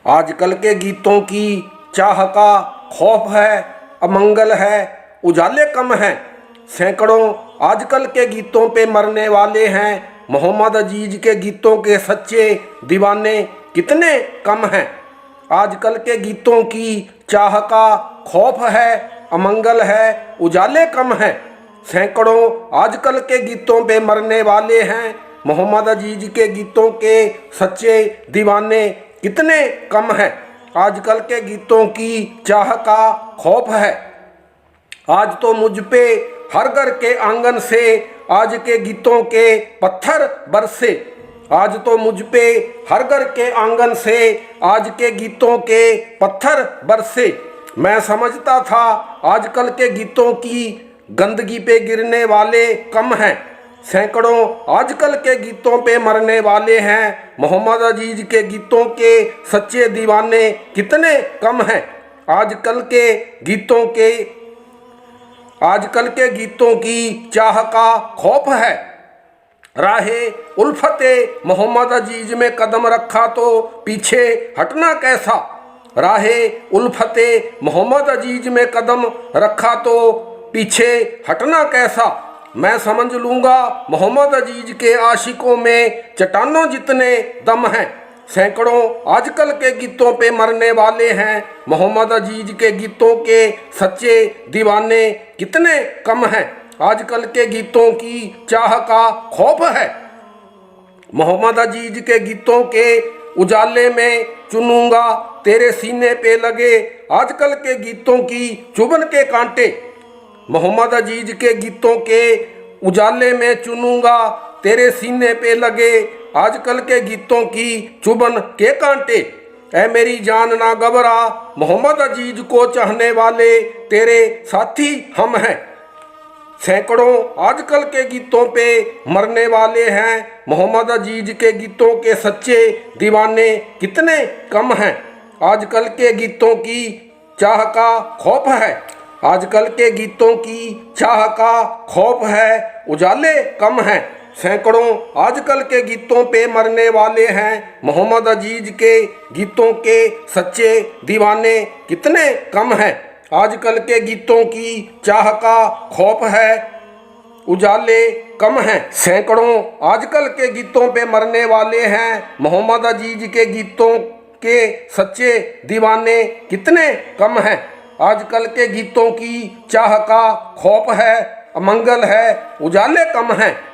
आजकल के गीतों की चाह का खौफ है, अमंगल है, उजाले कम हैं। सैकड़ों आजकल के गीतों पे मरने वाले हैं। मोहम्मद अजीज के गीतों के सच्चे दीवाने कितने कम हैं। आजकल के गीतों की चाह का खौफ है, अमंगल है, उजाले कम हैं। सैकड़ों आजकल के गीतों पे मरने वाले हैं। मोहम्मद अजीज के गीतों के सच्चे दीवाने कितने कम हैं। आजकल के गीतों की चाह का खौफ है। आज तो मुझ पे हर घर के आंगन से आज के गीतों के पत्थर बरसे। आज तो मुझ पे हर घर के आंगन से आज के गीतों के पत्थर बरसे। मैं समझता था आजकल के गीतों की गंदगी पे गिरने वाले कम हैं। सैकड़ों आजकल के गीतों पे मरने वाले हैं। मोहम्मद अजीज के गीतों के सच्चे दीवाने कितने कम हैं। आजकल के गीतों की चाह का खौफ है। राहे उल्फते मोहम्मद अजीज में कदम रखा तो पीछे हटना कैसा। राहे उल्फते मोहम्मद अजीज में कदम रखा तो पीछे हटना कैसा। मैं समझ लूँगा मोहम्मद अजीज के आशिकों में चट्टानों जितने दम हैं। सैकड़ों आजकल के गीतों पे मरने वाले हैं। मोहम्मद अजीज के गीतों के सच्चे दीवाने कितने कम हैं। आजकल के गीतों की चाह का खौफ है। मोहम्मद अजीज के गीतों के उजाले में चुनूंगा तेरे सीने पे लगे आजकल के गीतों की चुभन के कांटे। मोहम्मद अजीज के गीतों के उजाले में चुनूंगा तेरे सीने पे लगे आजकल के गीतों की चुभन के कांटे। ऐ मेरी जान ना घबरा मोहम्मद अजीज को चाहने वाले तेरे साथी हम हैं। सैकड़ों आजकल के गीतों पे मरने वाले हैं। मोहम्मद अजीज के गीतों के सच्चे दीवाने कितने कम हैं। आजकल के गीतों की चाह का खौफ है। आजकल के गीतों की चाह का खौफ है, उजाले कम हैं। सैकड़ों आजकल के गीतों पे मरने वाले हैं। मोहम्मद अजीज के गीतों के सच्चे दीवाने कितने कम हैं। आजकल के गीतों की चाह का खौफ है, उजाले कम हैं। सैकड़ों आजकल के गीतों पे मरने वाले हैं। मोहम्मद अजीज के गीतों के सच्चे दीवाने कितने कम हैं। आजकल के गीतों की चाह का खौफ है, अमंगल है, उजाले कम हैं।